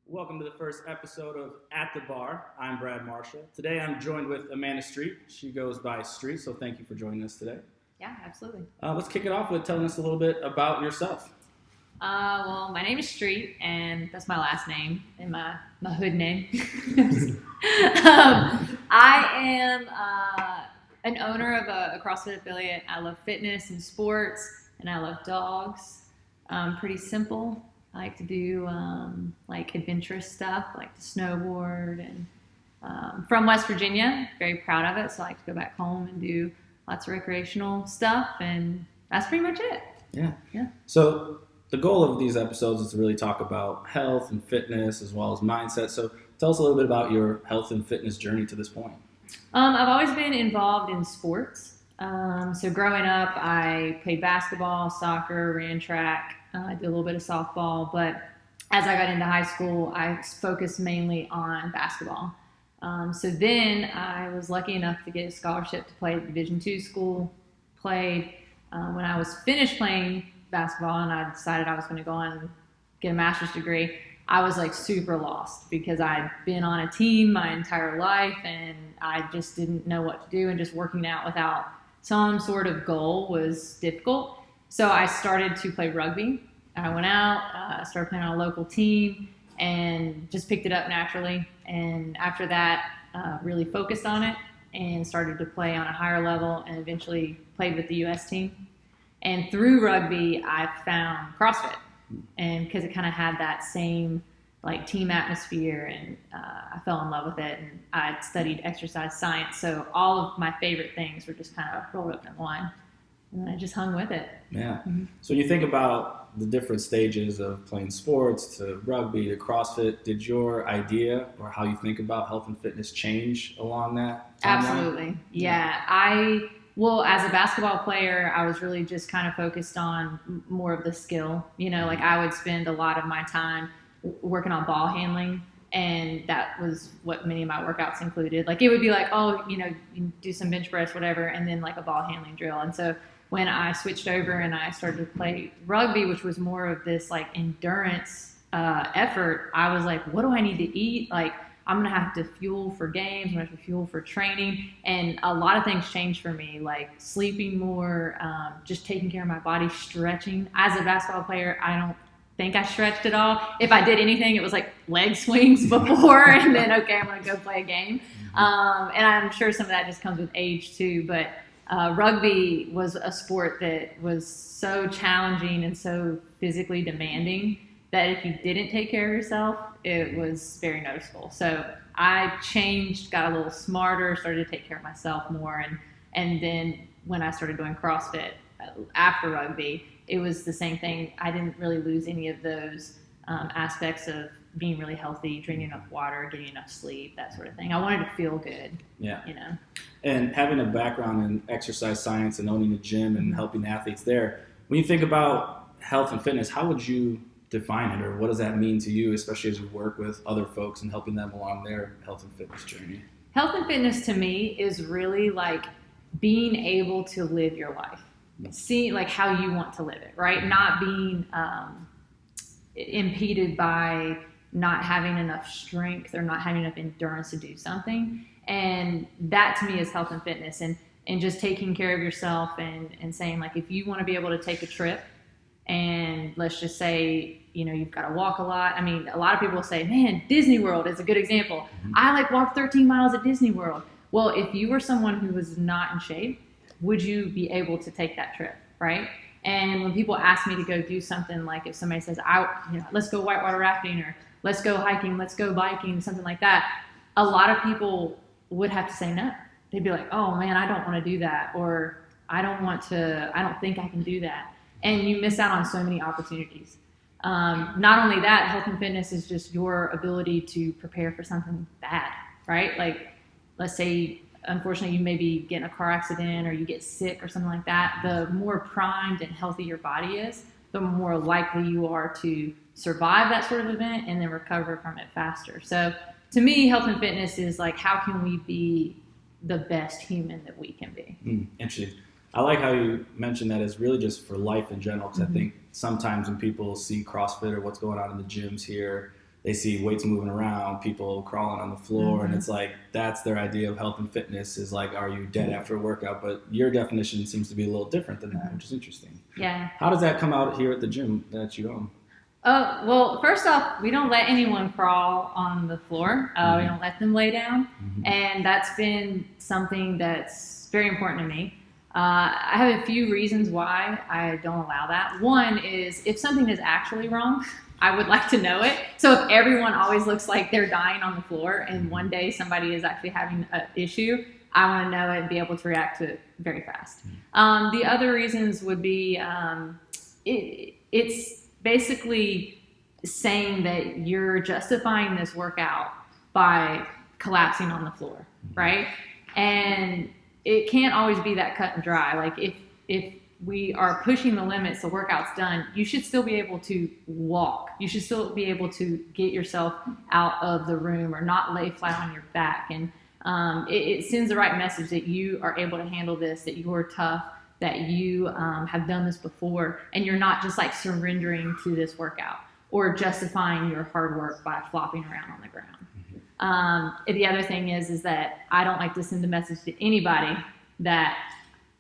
Welcome to the first episode of At the Bar. I'm Brad Marshall. Today I'm joined with Amanda Street. She goes by Street, so thank you for joining us today. Yeah, absolutely. Let's kick it off with telling us a little bit about yourself. Well, my name is Street, and that's my last name and my hood name. I am an owner of a CrossFit affiliate. I love fitness and sports, and I love dogs. Pretty simple. I like to do like adventurous stuff, like to snowboard, and from West Virginia. Very proud of it, so I like to go back home and do lots of recreational stuff, and that's pretty much it. Yeah. So the goal of these episodes is to really talk about health and fitness as well as mindset. So tell us a little bit about your health and fitness journey to this point. I've always been involved in sports. So growing up, I played basketball, soccer, ran track. I did a little bit of softball, but as I got into high school, I focused mainly on basketball. So then I was lucky enough to get a scholarship to play at Division II school. Played when I was finished playing basketball and I decided I was going to go on and get a master's degree. I was like super lost because I'd been on a team my entire life and I just didn't know what to do, and just working out without some sort of goal was difficult. So I started to play rugby. I went out, started playing on a local team, and just picked it up naturally. And after that, really focused on it and started to play on a higher level, and eventually played with the U.S. team. And through rugby, I found CrossFit, and because it kind of had that same like team atmosphere, and I fell in love with it. And I studied exercise science, so all of my favorite things were just kind of rolled up in one. And I just hung with it. Yeah. Mm-hmm. So when you think about the different stages of playing sports to rugby to CrossFit, did your idea or how you think about health and fitness change along that timeline? Absolutely. Yeah. Well, as a basketball player, I was really just kind of focused on more of the skill. You know, like I would spend a lot of my time working on ball handling, and that was what many of my workouts included. Like it would be like, oh, you know, you do some bench press, whatever, and then like a ball handling drill. And so when I switched over and I started to play rugby, which was more of this like endurance effort, I was like, what do I need to eat? Like I'm going to have to fuel for games, I'm going to have to fuel for training. And a lot of things changed for me, like sleeping more, just taking care of my body, stretching. As a basketball player, I don't think I stretched at all. If I did anything, it was like leg swings before and then, okay, I'm going to go play a game. And I'm sure some of that just comes with age too. But rugby was a sport that was so challenging and so physically demanding that if you didn't take care of yourself, it was very noticeable. So I changed, got a little smarter, started to take care of myself more. And then when I started doing CrossFit after rugby, it was the same thing. I didn't really lose any of those aspects of being really healthy, drinking enough water, getting enough sleep, that sort of thing. I wanted to feel good. Yeah. You know. And having a background in exercise science and owning a gym and helping athletes there, when you think about health and fitness, how would you define it, or what does that mean to you, especially as you work with other folks and helping them along their health and fitness journey? Health and fitness to me is really like being able to live your life. See like how you want to live it, right? Not being impeded by not having enough strength or not having enough endurance to do something. And that to me is health and fitness, and just taking care of yourself and saying like, if you want to be able to take a trip, and let's just say, you know, you've got to walk a lot. I mean, a lot of people say, man, Disney World is a good example. Mm-hmm. I like walked 13 miles at Disney World. Well, if you were someone who was not in shape, would you be able to take that trip, right? And when people ask me to go do something, like if somebody says, let's go whitewater rafting, or let's go hiking, let's go biking, something like that, a lot of people would have to say no. They'd be like, oh man, I don't want to do that, or I don't think I can do that. And you miss out on so many opportunities. Not only that, health and fitness is just your ability to prepare for something bad, right? Like, let's say, unfortunately, you maybe get in a car accident or you get sick or something like that. The more primed and healthy your body is, the more likely you are to survive that sort of event and then recover from it faster. So to me, health and fitness is like, how can we be the best human that we can be? Interesting. I like how you mentioned that as really just for life in general, because I think sometimes when people see CrossFit or what's going on in the gyms here, they see weights moving around, people crawling on the floor, and it's like that's their idea of health and fitness is like, are you dead after a workout? But your definition seems to be a little different than that, which is interesting. Yeah. How does that come out here at the gym that you own? Well, first off, we don't let anyone crawl on the floor. We don't let them lay down. And that's been something that's very important to me. I have a few reasons why I don't allow that. One is if something is actually wrong, I would like to know it. So if everyone always looks like they're dying on the floor and one day somebody is actually having an issue, I want to know it and be able to react to it very fast. The other reasons would be it's basically saying that you're justifying this workout by collapsing on the floor, right? And it can't always be that cut and dry. Like if we are pushing the limits, the workout's done, you should still be able to walk. You should still be able to get yourself out of the room or not lay flat on your back. And it sends the right message that you are able to handle this, that you are tough, that you have done this before, and you're not just like surrendering to this workout or justifying your hard work by flopping around on the ground. The other thing is that I don't like to send a message to anybody that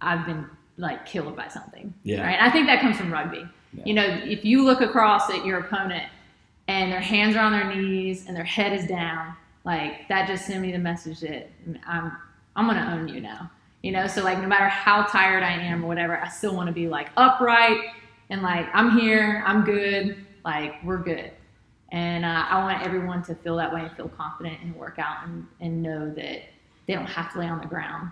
I've been like killed by something. Yeah. Right. And I think that comes from rugby. Yeah. You know, if you look across at your opponent and their hands are on their knees and their head is down, like that just sent me the message that I'm going to own you now. You know, so like no matter how tired I am or whatever, I still want to be like upright and like I'm here, I'm good, like we're good. And I want everyone to feel that way and feel confident in the workout and know that they don't have to lay on the ground.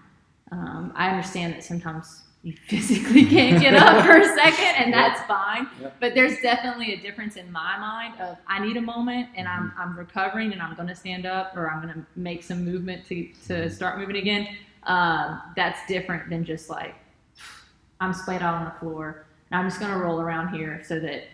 I understand that sometimes you physically can't get up for a second, and that's fine. Yep. But there's definitely a difference in my mind of I need a moment, and I'm recovering, and I'm going to stand up, or I'm going to make some movement to start moving again. That's different than just like I'm splayed out on the floor, and I'm just going to roll around here so that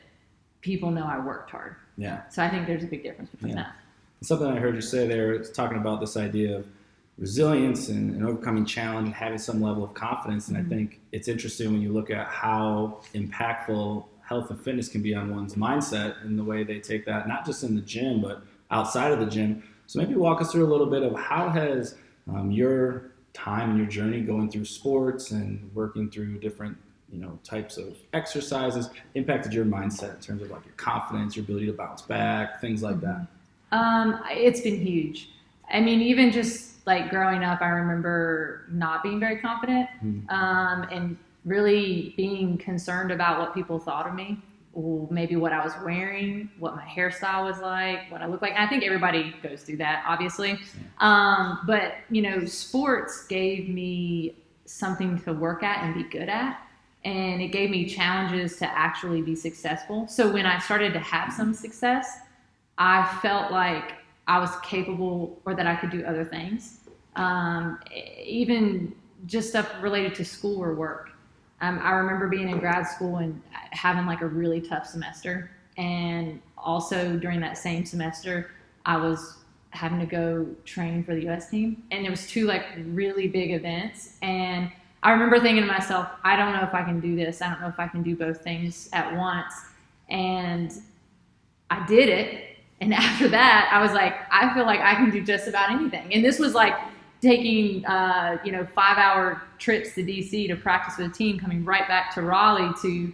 people know I worked hard. Yeah. So I think there's a big difference between that. Something I heard you say there is talking about this idea of resilience and overcoming challenge and having some level of confidence. And I think it's interesting when you look at how impactful health and fitness can be on one's mindset and the way they take that, not just in the gym, but outside of the gym. So maybe walk us through a little bit of how has your time and your journey going through sports and working through different types of exercises impacted your mindset in terms of like your confidence, your ability to bounce back, things like that? It's been huge. I mean, even just like growing up, I remember not being very confident, and really being concerned about what people thought of me, or maybe what I was wearing, what my hairstyle was like, what I look like. And I think everybody goes through that, obviously. But sports gave me something to work at and be good at. And it gave me challenges to actually be successful. So when I started to have some success, I felt like I was capable or that I could do other things. Even just stuff related to school or work. I remember being in grad school and having like a really tough semester. And also during that same semester, I was having to go train for the U.S. team. And there was 2 like really big events. And I remember thinking to myself, I don't know if I can do this. I don't know if I can do both things at once. And I did it. And after that, I was like, I feel like I can do just about anything. And this was like taking, 5-hour trips to DC to practice with a team, coming right back to Raleigh to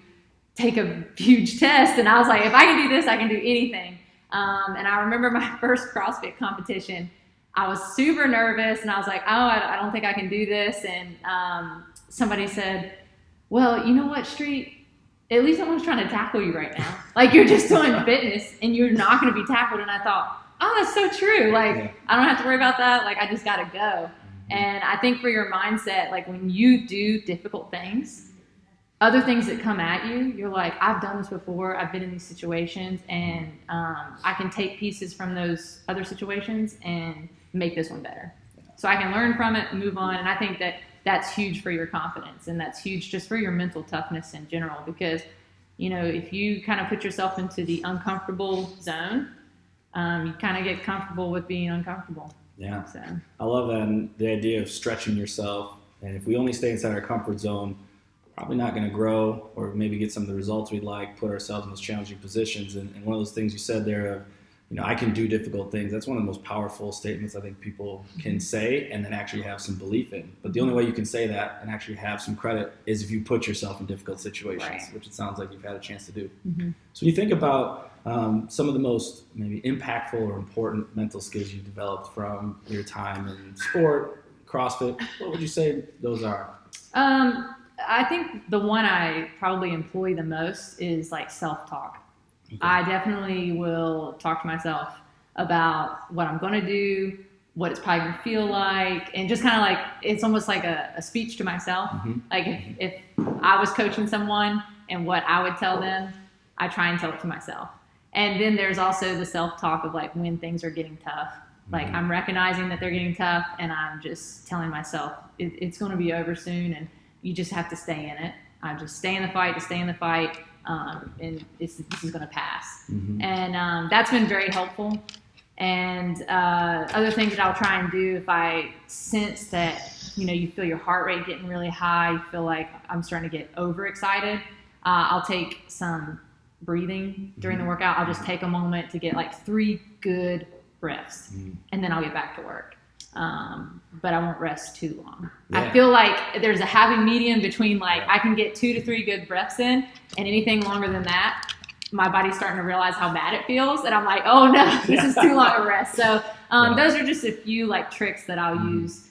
take a huge test. And I was like, if I can do this, I can do anything. And I remember my first CrossFit competition. I was super nervous, and I was like, oh, I don't think I can do this. And somebody said, well, you know what, Street? At least no one's trying to tackle you right now. Like, you're just doing fitness, and you're not going to be tackled. And I thought, oh, that's so true. Like, I don't have to worry about that. Like, I just got to go. And I think for your mindset, like, when you do difficult things, other things that come at you, you're like, I've done this before. I've been in these situations, and I can take pieces from those other situations and make this one better. So I can learn from it and move on. And I think that that's huge for your confidence, and that's huge just for your mental toughness in general, because, if you kind of put yourself into the uncomfortable zone, you kind of get comfortable with being uncomfortable. Yeah. So I love that. And the idea of stretching yourself. And if we only stay inside our comfort zone, probably not going to grow or maybe get some of the results we'd like, put ourselves in those challenging positions. And one of those things you said there of, I can do difficult things. That's one of the most powerful statements I think people can say and then actually have some belief in. But the only way you can say that and actually have some credit is if you put yourself in difficult situations, right. which it sounds like you've had a chance to do. Mm-hmm. So when you think about some of the most maybe impactful or important mental skills you've developed from your time in sport, CrossFit, what would you say those are? I think the one I probably employ the most is like self-talk. Okay. I definitely will talk to myself about what I'm going to do, what it's probably going to feel like, and just kind of like, it's almost like a speech to myself. Mm-hmm. Like if I was coaching someone and what I would tell them, I try and tell it to myself. And then there's also the self-talk of like when things are getting tough. Like I'm recognizing that they're getting tough and I'm just telling myself it's going to be over soon and you just have to stay in it. I just stay in the fight, and this is going to pass. Mm-hmm. And that's been very helpful. And other things that I'll try and do if I sense that, you feel your heart rate getting really high, you feel like I'm starting to get overexcited, I'll take some breathing during the workout. I'll just take a moment to get like 3 good breaths, and then I'll get back to work. But I won't rest too long. Yeah. I feel like there's a happy medium between I can get 2 to 3 good breaths in, and anything longer than that, my body's starting to realize how bad it feels, and I'm like, oh no, this is too long a rest. So those are just a few tricks that I'll use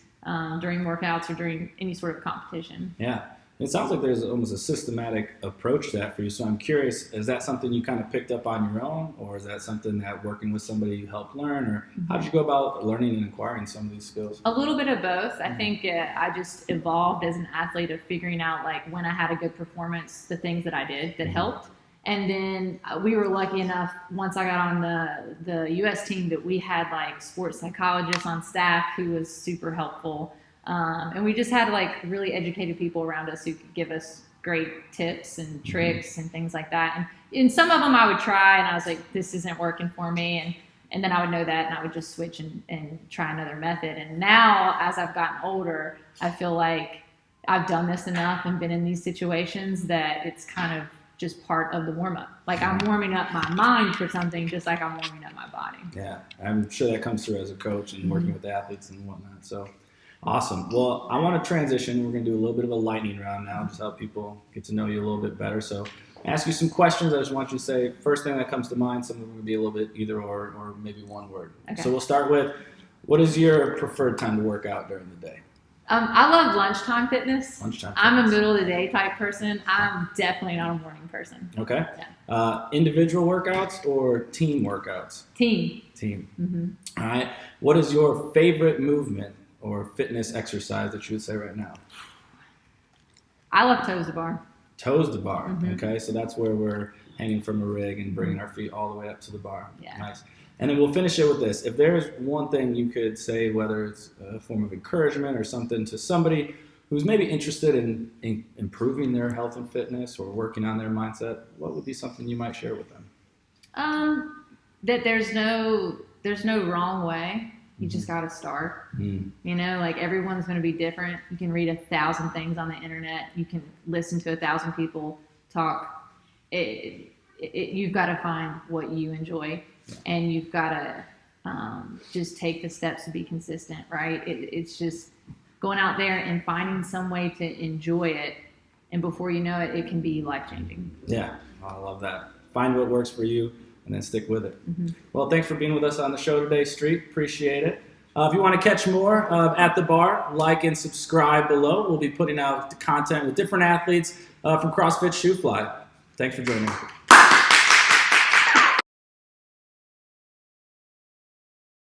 during workouts or during any sort of competition. Yeah. It sounds like there's almost a systematic approach to that for you. So I'm curious, is that something you kind of picked up on your own, or is that something that working with somebody you helped learn, or how did you go about learning and acquiring some of these skills? A little bit of both. I think I just evolved as an athlete of figuring out when I had a good performance, the things that I did that helped. And then we were lucky enough, once I got on the U.S. team, that we had sports psychologists on staff who was super helpful. And we just had really educated people around us who could give us great tips and tricks and things like that. And some of them I would try and I was like, this isn't working for me. And then I would know that and I would just switch and try another method. And now as I've gotten older, I feel like I've done this enough and been in these situations that it's kind of just part of the warm up. I'm warming up my mind for something just like I'm warming up my body. Yeah, I'm sure that comes through as a coach and working with athletes and whatnot. So awesome. Well, I want to transition. We're going to do a little bit of a lightning round now, just help people get to know you a little bit better. So ask you some questions. I just want you to say first thing that comes to mind. Some of them would be a little bit either or maybe one word. Okay. So we'll start with, what is your preferred time to work out during the day? I love lunchtime fitness. I'm a middle of the day type person. I'm definitely not a morning person. Okay. Yeah. Individual workouts or team workouts? Team. Mm-hmm. All right. What is your favorite movement or fitness exercise that you would say right now? I love toes to bar. Toes to bar. Mm-hmm. Okay. So that's where we're hanging from a rig and bringing our feet all the way up to the bar. Yeah. Nice. And then we'll finish it with this. If there's one thing you could say, whether it's a form of encouragement or something to somebody who's maybe interested in improving their health and fitness or working on their mindset, what would be something you might share with them? That there's no wrong way. You just got to start. Everyone's going to be different. You can read 1,000 things on the internet. You can listen to 1,000 people talk. You've got to find what you enjoy. And you've got to just take the steps to be consistent, right? It's just going out there and finding some way to enjoy it. And before you know it, it can be life-changing. Yeah, I love that. Find what works for you and then stick with it. Mm-hmm. Well, thanks for being with us on the show today, Street. Appreciate it. If you want to catch more of At the Bar, like and subscribe below. We'll be putting out content with different athletes from CrossFit Shoofly. Thanks for joining us.